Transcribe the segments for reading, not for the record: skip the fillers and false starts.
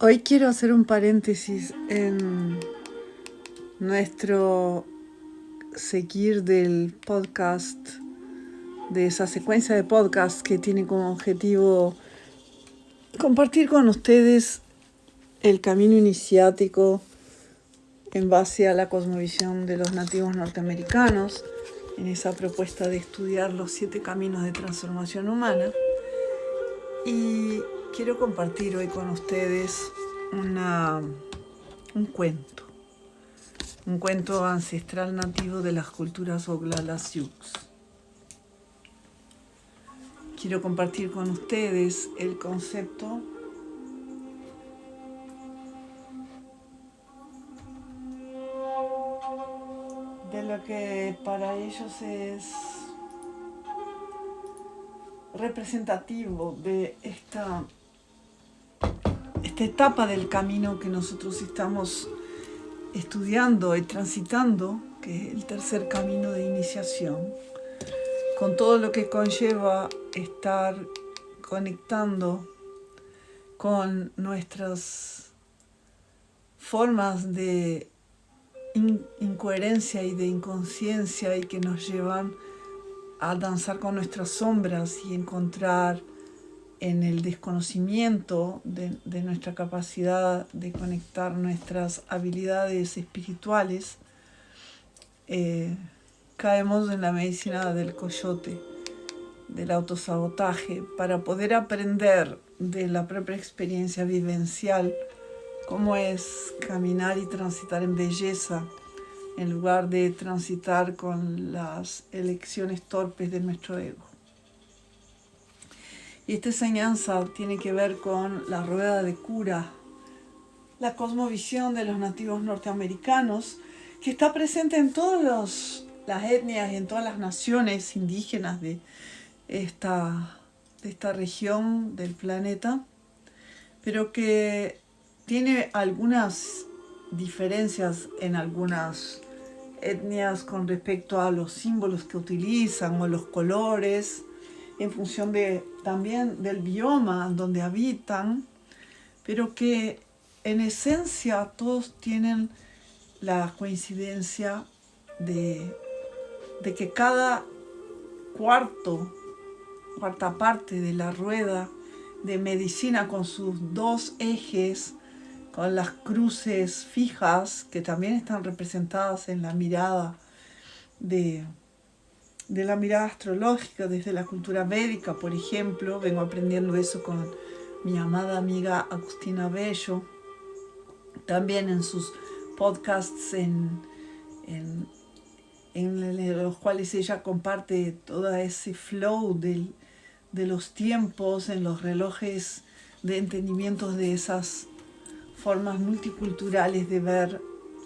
Hoy quiero hacer un paréntesis en nuestro seguir del podcast, de esa secuencia de podcasts que tiene como objetivo compartir con ustedes el camino iniciático en base a la cosmovisión de los nativos norteamericanos, en esa propuesta de estudiar los 7 caminos de transformación humana. Y quiero compartir hoy con ustedes un cuento ancestral nativo de las culturas Oglala Sioux. Quiero compartir con ustedes el concepto de lo que para ellos es representativo de esta etapa del camino que nosotros estamos estudiando y transitando, que es el tercer camino de iniciación, con todo lo que conlleva estar conectando con nuestras formas de incoherencia y de inconsciencia y que nos llevan a danzar con nuestras sombras y encontrar en el desconocimiento de nuestra capacidad de conectar nuestras habilidades espirituales, caemos en la medicina del coyote, del autosabotaje, para poder aprender de la propia experiencia vivencial cómo es caminar y transitar en belleza, en lugar de transitar con las elecciones torpes de nuestro ego. Y esta enseñanza tiene que ver con la rueda de Cura, la cosmovisión de los nativos norteamericanos, que está presente en todas las etnias y en todas las naciones indígenas de esta región del planeta, pero que tiene algunas diferencias en algunas etnias con respecto a los símbolos que utilizan o los colores, en función también del bioma donde habitan, pero que en esencia todos tienen la coincidencia de que cada cuarta parte de la rueda de medicina, con sus 2 ejes, con las cruces fijas que también están representadas en la mirada de la mirada astrológica desde la cultura védica, por ejemplo. Vengo aprendiendo eso con mi amada amiga Agustina Bello, también en sus podcasts en los cuales ella comparte todo ese flow de los tiempos en los relojes de entendimientos de esas formas multiculturales de ver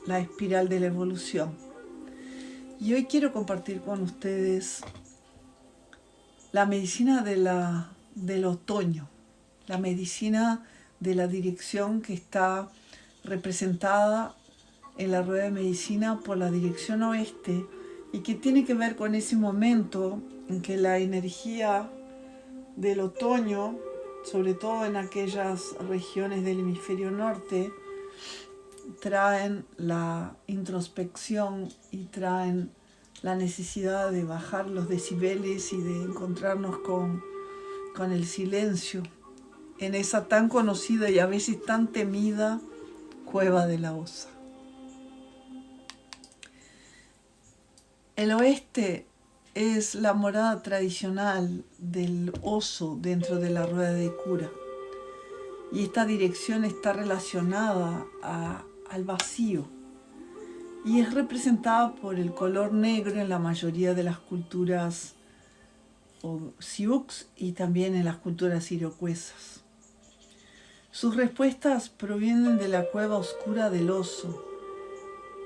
la espiral de la evolución. Y hoy quiero compartir con ustedes la medicina del otoño, la medicina de la dirección que está representada en la rueda de medicina por la dirección oeste y que tiene que ver con ese momento en que la energía del otoño, sobre todo en aquellas regiones del hemisferio norte, traen la introspección y traen la necesidad de bajar los decibeles y de encontrarnos con el silencio en esa tan conocida y a veces tan temida cueva de la osa. El oeste es la morada tradicional del oso dentro de la rueda de Cura. Y esta dirección está relacionada al vacío y es representada por el color negro en la mayoría de las culturas Sioux y también en las culturas iroquesas. Sus respuestas provienen de la cueva oscura del oso,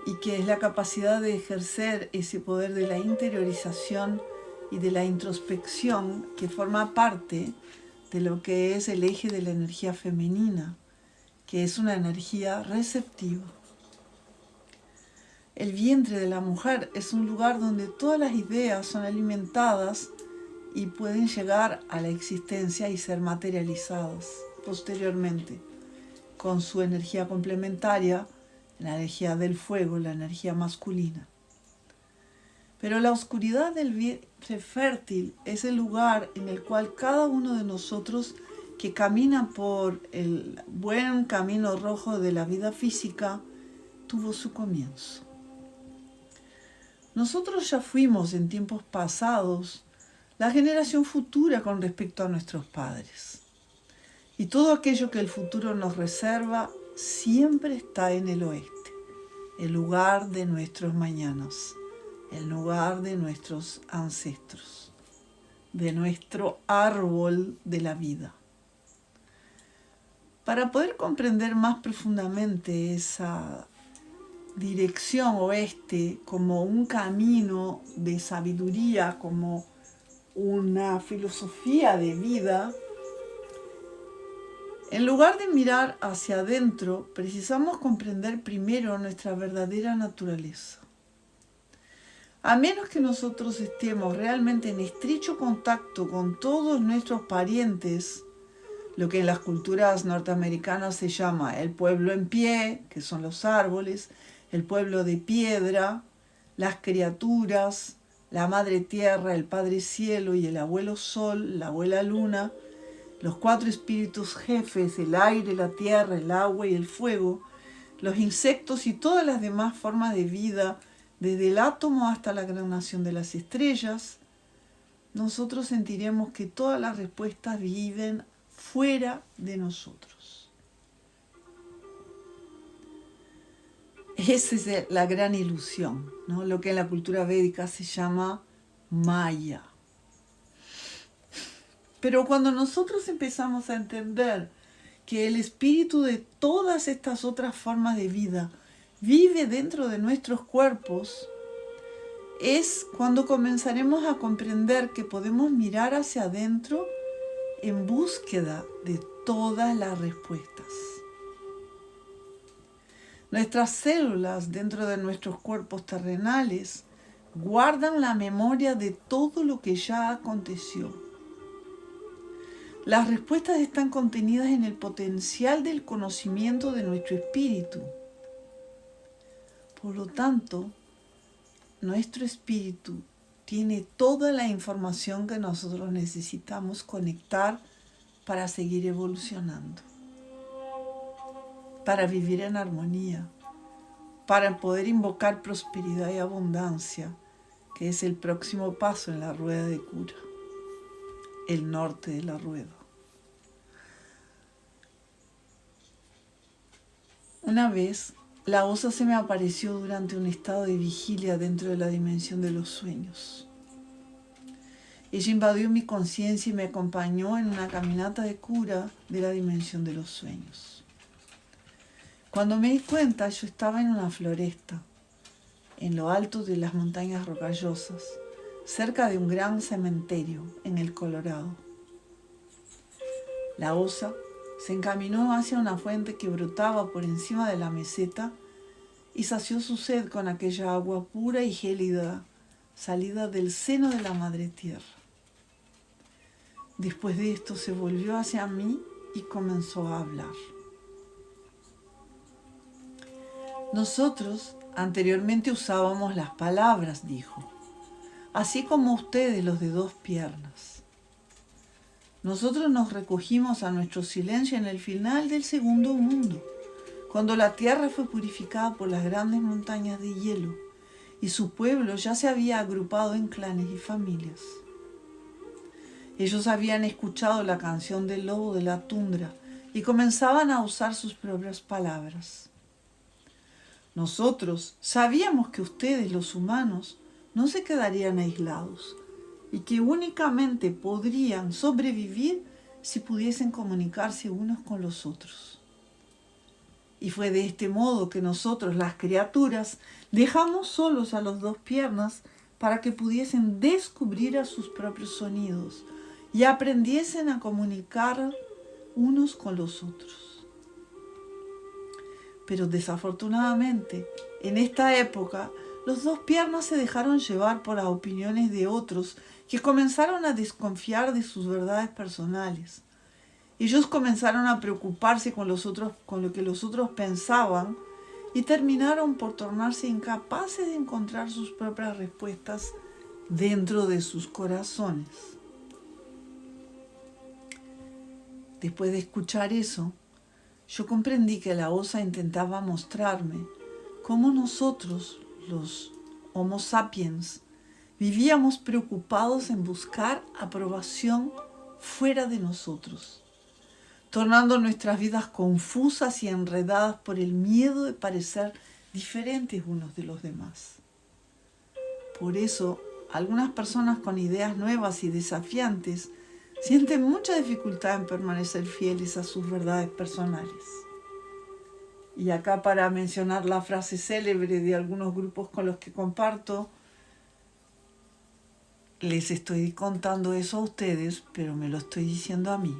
y que es la capacidad de ejercer ese poder de la interiorización y de la introspección que forma parte de lo que es el eje de la energía femenina, que es una energía receptiva. El vientre de la mujer es un lugar donde todas las ideas son alimentadas y pueden llegar a la existencia y ser materializadas posteriormente. con su energía complementaria, la energía del fuego, la energía masculina. Pero la oscuridad del vientre fértil es el lugar en el cual cada uno de nosotros que camina por el buen camino rojo de la vida física tuvo su comienzo. Nosotros ya fuimos en tiempos pasados la generación futura con respecto a nuestros padres. Y todo aquello que el futuro nos reserva siempre está en el oeste, el lugar de nuestros mañanas, el lugar de nuestros ancestros, de nuestro árbol de la vida. Para poder comprender más profundamente esa dirección oeste como un camino de sabiduría, como una filosofía de vida, en lugar de mirar hacia adentro, precisamos comprender primero nuestra verdadera naturaleza. A menos que nosotros estemos realmente en estrecho contacto con todos nuestros parientes, lo que en las culturas norteamericanas se llama el pueblo en pie, que son los árboles, el pueblo de piedra, las criaturas, la madre tierra, el padre cielo y el abuelo sol, la abuela luna, los 4 espíritus jefes, el aire, la tierra, el agua y el fuego, los insectos y todas las demás formas de vida, desde el átomo hasta la nación de las estrellas, nosotros sentiremos que todas las respuestas viven fuera de nosotros. Esa es la gran ilusión, ¿no? Lo que en la cultura védica se llama Maya. Pero cuando nosotros empezamos a entender que el espíritu de todas estas otras formas de vida vive dentro de nuestros cuerpos, es cuando comenzaremos a comprender que podemos mirar hacia adentro en búsqueda de todas las respuestas. Nuestras células dentro de nuestros cuerpos terrenales guardan la memoria de todo lo que ya aconteció. Las respuestas están contenidas en el potencial del conocimiento de nuestro espíritu. Por lo tanto, nuestro espíritu tiene toda la información que nosotros necesitamos conectar para seguir evolucionando, para vivir en armonía, para poder invocar prosperidad y abundancia, que es el próximo paso en la rueda de cura, el norte de la rueda. Una vez, la osa se me apareció durante un estado de vigilia dentro de la dimensión de los sueños. Ella invadió mi conciencia y me acompañó en una caminata de cura de la dimensión de los sueños. Cuando me di cuenta, yo estaba en una floresta, en lo alto de las montañas rocallosas, cerca de un gran cementerio en el Colorado. La osa se encaminó hacia una fuente que brotaba por encima de la meseta y sació su sed con aquella agua pura y gélida salida del seno de la madre tierra. Después de esto se volvió hacia mí y comenzó a hablar. Nosotros anteriormente usábamos las palabras, dijo, así como ustedes los de 2 piernas. Nosotros nos recogimos a nuestro silencio en el final del segundo mundo, cuando la tierra fue purificada por las grandes montañas de hielo y su pueblo ya se había agrupado en clanes y familias. Ellos habían escuchado la canción del lobo de la tundra y comenzaban a usar sus propias palabras. Nosotros sabíamos que ustedes, los humanos, no se quedarían aislados y que únicamente podrían sobrevivir si pudiesen comunicarse unos con los otros. Y fue de este modo que nosotros, las criaturas, dejamos solos a los 2 piernas para que pudiesen descubrir a sus propios sonidos y aprendiesen a comunicar unos con los otros. Pero desafortunadamente, en esta época, los 2 piernas se dejaron llevar por las opiniones de otros que comenzaron a desconfiar de sus verdades personales Ellos comenzaron a preocuparse con lo que los otros pensaban y terminaron por tornarse incapaces de encontrar sus propias respuestas dentro de sus corazones. Después de escuchar eso, yo comprendí que la osa intentaba mostrarme cómo nosotros, los Homo sapiens, vivíamos preocupados en buscar aprobación fuera de nosotros, tornando nuestras vidas confusas y enredadas por el miedo de parecer diferentes unos de los demás. Por eso, algunas personas con ideas nuevas y desafiantes sienten mucha dificultad en permanecer fieles a sus verdades personales. Y acá, para mencionar la frase célebre de algunos grupos con los que comparto, les estoy contando eso a ustedes, pero me lo estoy diciendo a mí.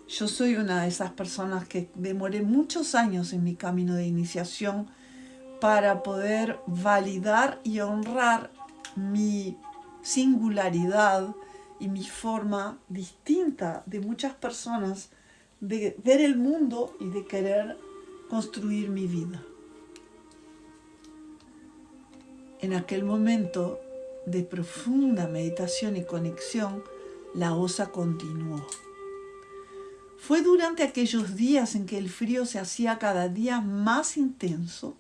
Yo soy una de esas personas que demoré muchos años en mi camino de iniciación para poder validar y honrar mi singularidad y mi forma distinta de muchas personas de ver el mundo y de querer construir mi vida. En aquel momento de profunda meditación y conexión, la osa continuó. Fue durante aquellos días en que el frío se hacía cada día más intenso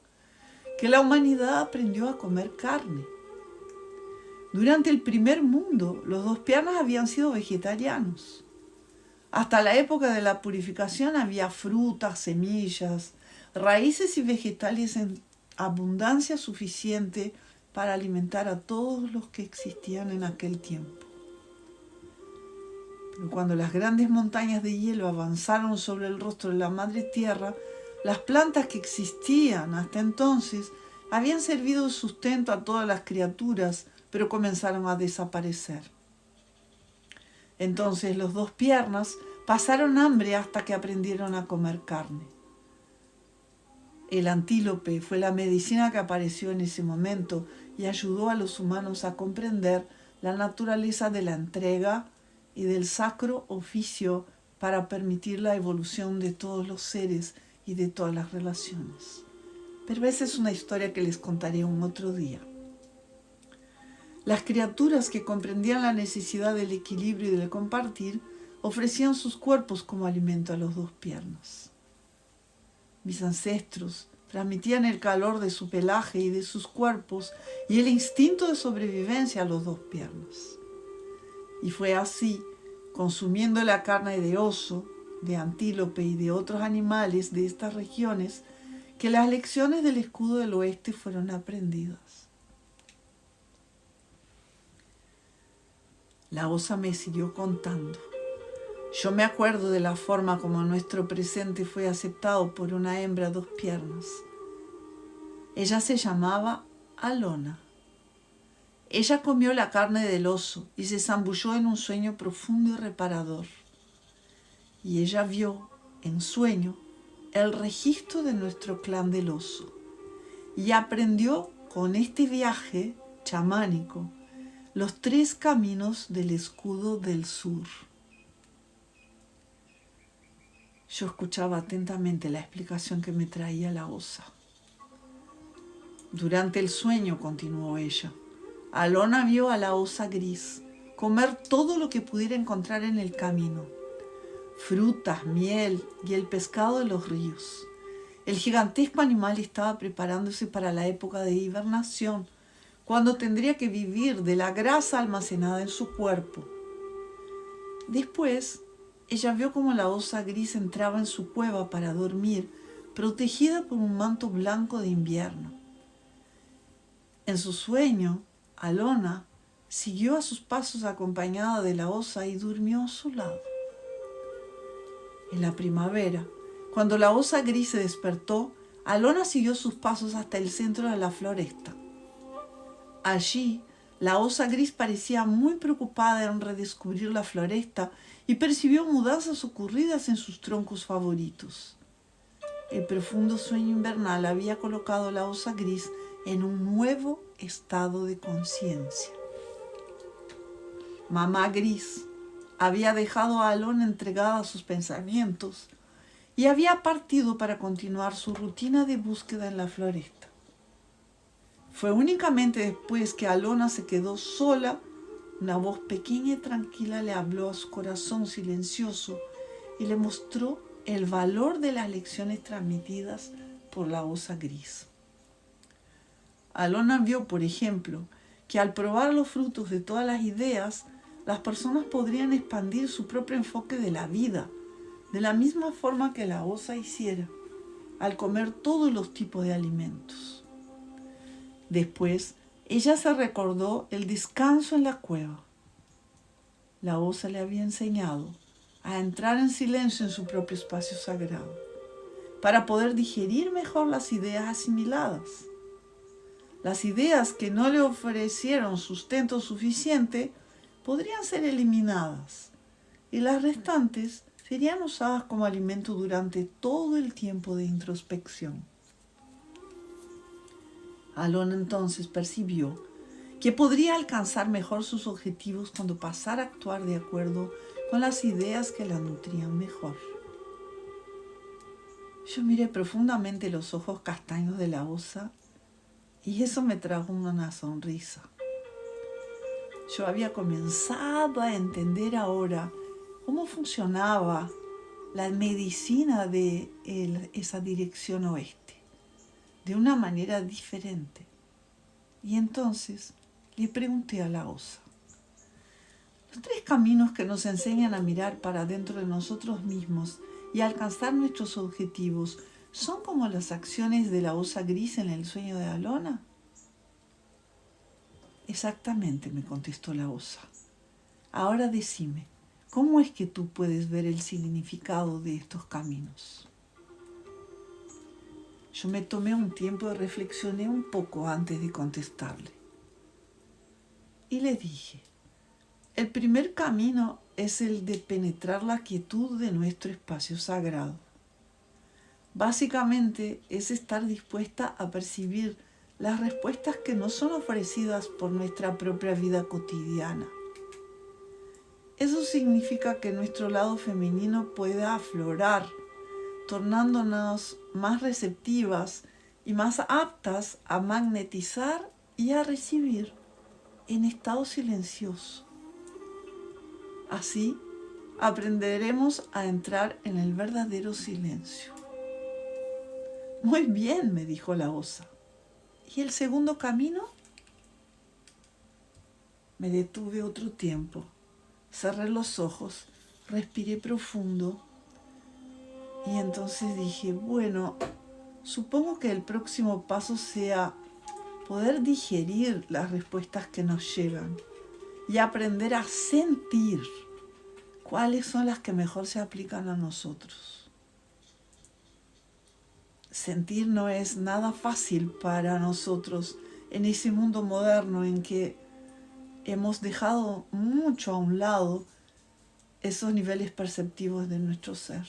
que la humanidad aprendió a comer carne. Durante el primer mundo, los dos piernas habían sido vegetarianos. Hasta la época de la purificación había frutas, semillas, raíces y vegetales en abundancia suficiente para alimentar a todos los que existían en aquel tiempo. Pero cuando las grandes montañas de hielo avanzaron sobre el rostro de la madre tierra, las plantas que existían hasta entonces habían servido de sustento a todas las criaturas, pero comenzaron a desaparecer. Entonces los dos piernas pasaron hambre hasta que aprendieron a comer carne. El antílope fue la medicina que apareció en ese momento y ayudó a los humanos a comprender la naturaleza de la entrega y del sacro oficio para permitir la evolución de todos los seres y de todas las relaciones. Pero esa es una historia que les contaré un otro día. Las criaturas que comprendían la necesidad del equilibrio y del compartir ofrecían sus cuerpos como alimento a los dos piernas. Mis ancestros transmitían el calor de su pelaje y de sus cuerpos y el instinto de sobrevivencia a los dos piernas. Y fue así, consumiendo la carne de oso, de antílope y de otros animales de estas regiones, que las lecciones del escudo del oeste fueron aprendidas. La osa me siguió contando. Yo me acuerdo de la forma como nuestro presente fue aceptado por una hembra dos piernas. Ella se llamaba Alona. Ella comió la carne del oso y se zambulló en un sueño profundo y reparador. Y ella vio, en sueño, el registro de nuestro clan del oso y aprendió con este viaje chamánico los 3 caminos del escudo del sur. Yo escuchaba atentamente la explicación que me traía la osa. Durante el sueño, continuó ella, Alona vio a la osa gris comer todo lo que pudiera encontrar en el camino: frutas, miel y el pescado de los ríos. El gigantesco animal estaba preparándose para la época de hibernación, cuando tendría que vivir de la grasa almacenada en su cuerpo. Después, ella vio cómo la osa gris entraba en su cueva para dormir, protegida por un manto blanco de invierno. En su sueño, Alona siguió a sus pasos acompañada de la osa y durmió a su lado. En la primavera, cuando la osa gris se despertó, Alona siguió sus pasos hasta el centro de la floresta. Allí, la osa gris parecía muy preocupada en redescubrir la floresta y percibió mudanzas ocurridas en sus troncos favoritos. El profundo sueño invernal había colocado a la osa gris en un nuevo estado de conciencia. Mamá gris, había dejado a Alona entregada a sus pensamientos y había partido para continuar su rutina de búsqueda en la floresta. Fue únicamente después que Alona se quedó sola, una voz pequeña y tranquila le habló a su corazón silencioso y le mostró el valor de las lecciones transmitidas por la osa gris. Alona vio, por ejemplo, que al probar los frutos de todas las ideas, las personas podrían expandir su propio enfoque de la vida, de la misma forma que la osa hiciera, al comer todos los tipos de alimentos. Después, ella se recordó el descanso en la cueva. La osa le había enseñado a entrar en silencio en su propio espacio sagrado, para poder digerir mejor las ideas asimiladas. Las ideas que no le ofrecieron sustento suficiente podrían ser eliminadas y las restantes serían usadas como alimento durante todo el tiempo de introspección. Alona entonces percibió que podría alcanzar mejor sus objetivos cuando pasara a actuar de acuerdo con las ideas que la nutrían mejor. Yo miré profundamente los ojos castaños de la osa y eso me trajo una sonrisa. Yo había comenzado a entender ahora cómo funcionaba la medicina de esa dirección oeste, de una manera diferente. Y entonces le pregunté a la osa: los 3 caminos que nos enseñan a mirar para dentro de nosotros mismos y alcanzar nuestros objetivos son como las acciones de la osa gris en el sueño de Alona. Exactamente, me contestó la osa. Ahora decime, ¿cómo es que tú puedes ver el significado de estos caminos? Yo me tomé un tiempo y reflexioné un poco antes de contestarle. Y le dije: el primer camino es el de penetrar la quietud de nuestro espacio sagrado. Básicamente es estar dispuesta a percibir las respuestas que nos son ofrecidas por nuestra propia vida cotidiana. Eso significa que nuestro lado femenino pueda aflorar, tornándonos más receptivas y más aptas a magnetizar y a recibir en estado silencioso. Así aprenderemos a entrar en el verdadero silencio. Muy bien, me dijo la osa. ¿Y el segundo camino? Me detuve otro tiempo, cerré los ojos, respiré profundo y entonces dije: bueno, supongo que el próximo paso sea poder digerir las respuestas que nos llegan y aprender a sentir cuáles son las que mejor se aplican a nosotros. Sentir no es nada fácil para nosotros en ese mundo moderno en que hemos dejado mucho a un lado esos niveles perceptivos de nuestro ser.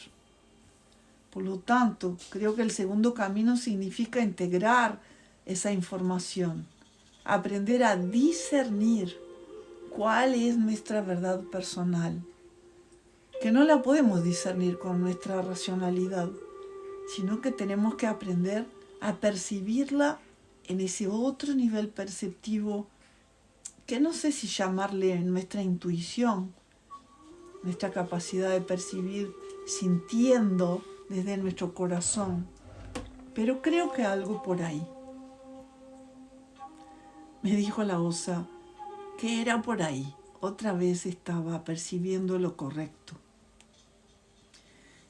Por lo tanto, creo que el segundo camino significa integrar esa información, aprender a discernir cuál es nuestra verdad personal, que no la podemos discernir con nuestra racionalidad, sino que tenemos que aprender a percibirla en ese otro nivel perceptivo que no sé si llamarle nuestra intuición, nuestra capacidad de percibir sintiendo desde nuestro corazón, pero creo que algo por ahí. Me dijo la osa que era por ahí, otra vez estaba percibiendo lo correcto.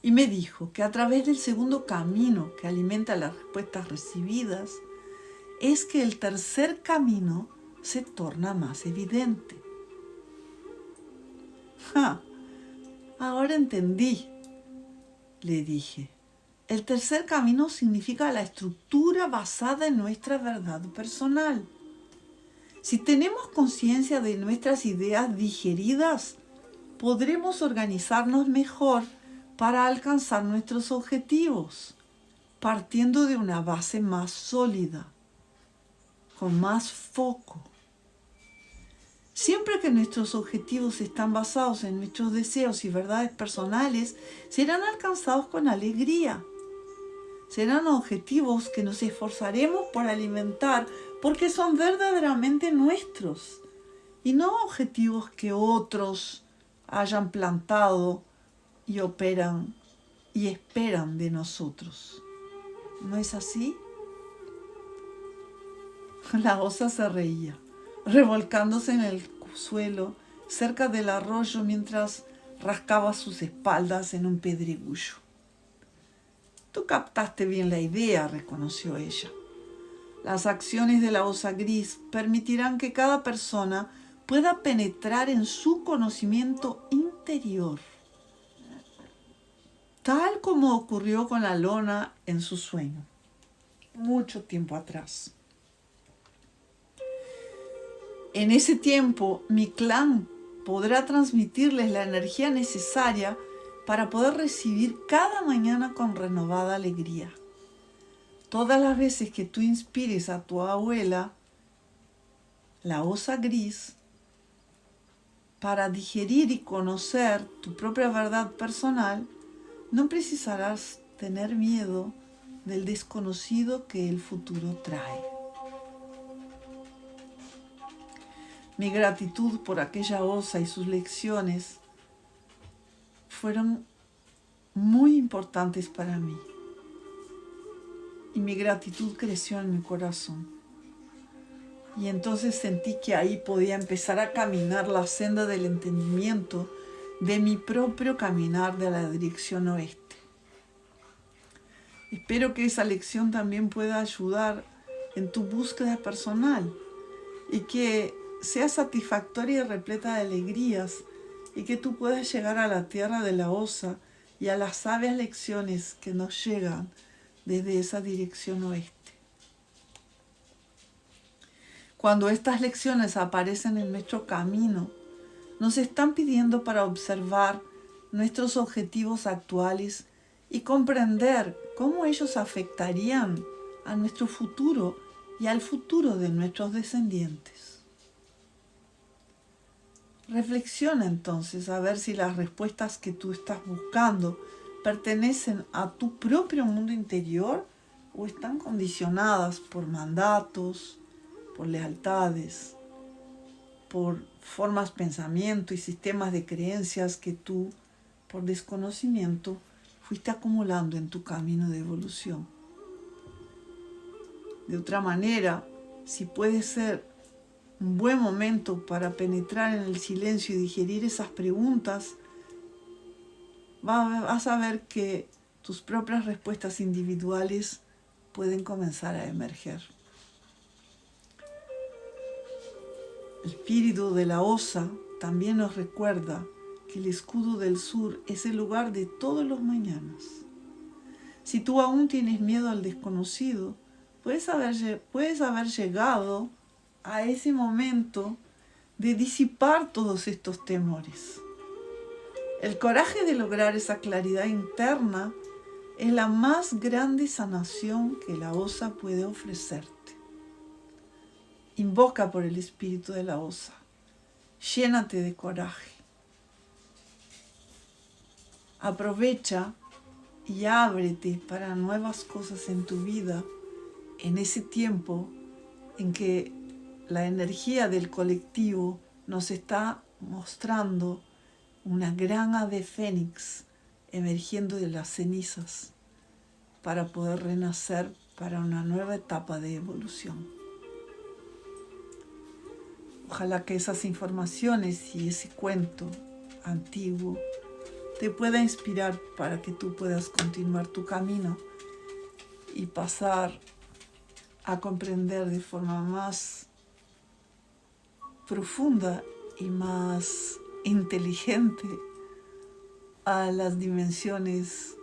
Y me dijo que a través del segundo camino que alimenta las respuestas recibidas, es que el tercer camino se torna más evidente. Ahora entendí, le dije. El tercer camino significa la estructura basada en nuestra verdad personal. Si tenemos conciencia de nuestras ideas digeridas, podremos organizarnos mejor para alcanzar nuestros objetivos, partiendo de una base más sólida, con más foco. Siempre que nuestros objetivos están basados en nuestros deseos y verdades personales, serán alcanzados con alegría. Serán objetivos que nos esforzaremos por alimentar porque son verdaderamente nuestros y no objetivos que otros hayan plantado y operan y esperan de nosotros. ¿No es así? La osa se reía, revolcándose en el suelo cerca del arroyo mientras rascaba sus espaldas en un pedregullo. Tú captaste bien la idea, reconoció ella. Las acciones de la osa gris permitirán que cada persona pueda penetrar en su conocimiento interior, tal como ocurrió con la lona en su sueño, mucho tiempo atrás. En ese tiempo, mi clan podrá transmitirles la energía necesaria para poder recibir cada mañana con renovada alegría. Todas las veces que tú inspires a tu abuela, la osa gris, para digerir y conocer tu propia verdad personal, no precisarás tener miedo del desconocido que el futuro trae. Mi gratitud por aquella osa y sus lecciones fueron muy importantes para mí. Y mi gratitud creció en mi corazón. Y entonces sentí que ahí podía empezar a caminar la senda del entendimiento de mi propio caminar de la dirección oeste. Espero que esa lección también pueda ayudar en tu búsqueda personal y que sea satisfactoria y repleta de alegrías y que tú puedas llegar a la tierra de la osa y a las sabias lecciones que nos llegan desde esa dirección oeste. Cuando estas lecciones aparecen en nuestro camino, nos están pidiendo para observar nuestros objetivos actuales y comprender cómo ellos afectarían a nuestro futuro y al futuro de nuestros descendientes. Reflexiona entonces a ver si las respuestas que tú estás buscando pertenecen a tu propio mundo interior o están condicionadas por mandatos, por lealtades, por formas de pensamiento y sistemas de creencias que tú, por desconocimiento, fuiste acumulando en tu camino de evolución. De otra manera, si puede ser un buen momento para penetrar en el silencio y digerir esas preguntas, vas a ver que tus propias respuestas individuales pueden comenzar a emerger. El espíritu de la osa también nos recuerda que el escudo del sur es el lugar de todos los mañanas. Si tú aún tienes miedo al desconocido, puedes haber llegado a ese momento de disipar todos estos temores. El coraje de lograr esa claridad interna es la más grande sanación que la osa puede ofrecerte. Invoca por el espíritu de la osa. Llénate de coraje. Aprovecha y ábrete para nuevas cosas en tu vida en ese tiempo en que la energía del colectivo nos está mostrando una gran ave fénix emergiendo de las cenizas para poder renacer para una nueva etapa de evolución. Ojalá que esas informaciones y ese cuento antiguo te pueda inspirar para que tú puedas continuar tu camino y pasar a comprender de forma más profunda y más inteligente a las dimensiones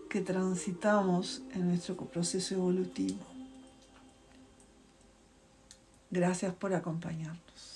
que transitamos en nuestro proceso evolutivo. Gracias por acompañarnos.